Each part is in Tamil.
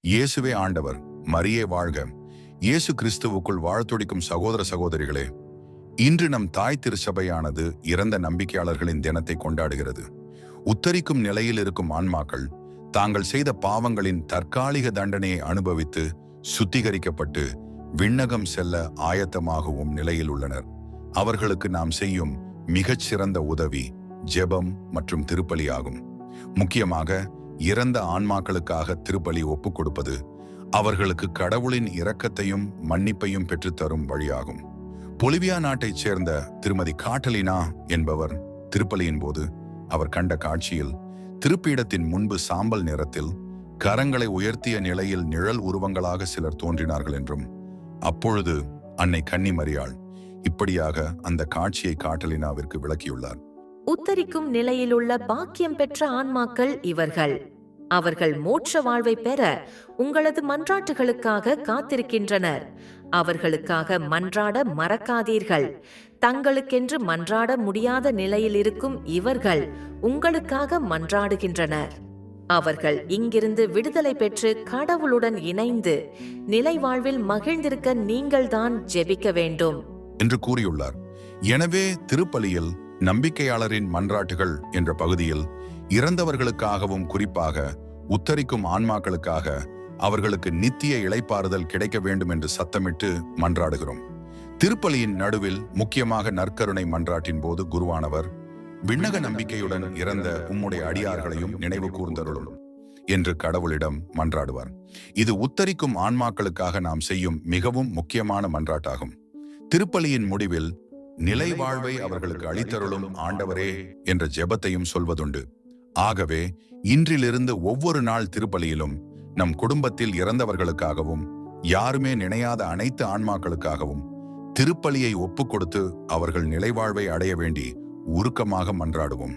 இயேசுவே ஆண்டவர், மரியே வாழ்க. இயேசு கிறிஸ்துவுக்குள் வாழ்த்துடிக்கும் சகோதர சகோதரிகளே, இன்று நம் தாய் திருச்சபையானது இறந்த நம்பிக்கையாளர்களின் தினத்தை கொண்டாடுகிறது. உத்தரிக்கும் நிலையில் இருக்கும் ஆன்மாக்கள் தாங்கள் செய்த பாவங்களின் தற்காலிக தண்டனையை அனுபவித்து சுத்திகரிக்கப்பட்டு விண்ணகம் செல்ல ஆயத்தமாகவும் நிலையில் உள்ளனர். அவர்களுக்கு நாம் செய்யும் மிகச்சிறந்த உதவி ஜெபம் மற்றும் திருப்பலி ஆகும். முக்கியமாக இறந்த ஆன்மாக்களுக்காக திருப்பலி ஒப்புக் கொடுப்பது அவர்களுக்கு கடவுளின் இரக்கத்தையும் மன்னிப்பையும் பெற்றுத்தரும் வழியாகும். பொலிவியா நாட்டைச் சேர்ந்த திருமதி காட்டலினா என்பவர் திருப்பலியின் போது அவர் கண்ட காட்சியில் திருப்பீடத்தின் முன்பு சாம்பல் நிறத்தில் கரங்களை உயர்த்திய நிலையில் நிழல் உருவங்களாக சிலர் தோன்றினார்கள் என்றும், அப்பொழுது அன்னை கன்னிமரியாள் இப்படியாக அந்த காட்சியை காட்டலினாவிற்கு விளக்கியுள்ளார். உத்தரிக்கும் நிலையிலுள்ள பாக்கியம் பெற்ற ஆன்மாக்கள் இவர்கள். அவர்கள் மோட்ச வாழ்வை பெற உங்களது மன்றாட்டுகளுக்காக காத்திருக்கின்றனர். அவர்களுக்காக மன்றாட மறக்காதீர்கள். தங்களுக்கென்று மன்றாட முடியாத நிலையில் இருக்கும் இவர்கள் உங்களுக்காக மன்றாடுகின்றனர். அவர்கள் இங்கிருந்து விடுதலை பெற்று கடவுளுடன் இணைந்து நிலை வாழ்வில் மகிழ்ந்திருக்க நீங்கள்தான் ஜெபிக்க வேண்டும் என்று கூறியுள்ளார். எனவே திருப்பலியில் நம்பிக்கையாளரின் மன்றாட்டுகள் என்ற பகுதியில் இறந்தவர்களுக்காகவும் குறிப்பாக உத்தரிக்கும் ஆன்மாக்களுக்காக அவர்களுக்கு நித்திய இளைப்பாறுதல் கிடைக்க வேண்டும் என்று சத்தமிட்டு மன்றாடுகிறோம். திருப்பலியின் நடுவில் முக்கியமாக நற்கருணை மன்றாட்டின் போது குருவானவர் விண்ணக நம்பிக்கையுடன் இறந்த உம்முடைய அடியார்களையும் நினைவு கூர்ந்தருளும் என்று கடவுளிடம் மன்றாடுவார். இது உத்தரிக்கும் ஆன்மாக்களுக்காக நாம் செய்யும் மிகவும் முக்கியமான மன்றாட்டாகும். திருப்பலியின் முடிவில் நிலை வாழ்வை அவர்களுக்கு அளித்தருளும் ஆண்டவரே என்ற ஜெபத்தையும் சொல்வதுண்டு. ஆகவே இன்றிலிருந்து ஒவ்வொரு நாள் திருப்பலியிலும் நம் குடும்பத்தில் இறந்தவர்களுக்காகவும் யாருமே நினையாத அனைத்து ஆன்மாக்களுக்காகவும் திருப்பலியை ஒப்புக் கொடுத்து அவர்கள் நிலைவாழ்வை அடைய வேண்டி உருக்கமாக மன்றாடுவோம்.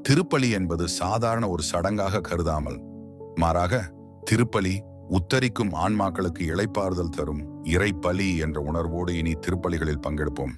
திருப்பலி என்பது சாதாரண ஒரு சடங்காக கருதாமல் மாறாக திருப்பலி உத்தரிக்கும் ஆன்மாக்களுக்கு இளைப்பாறுதல் தரும் இறைப்பலி என்ற உணர்வோடு இனி திருப்பலிகளில் பங்கெடுப்போம்.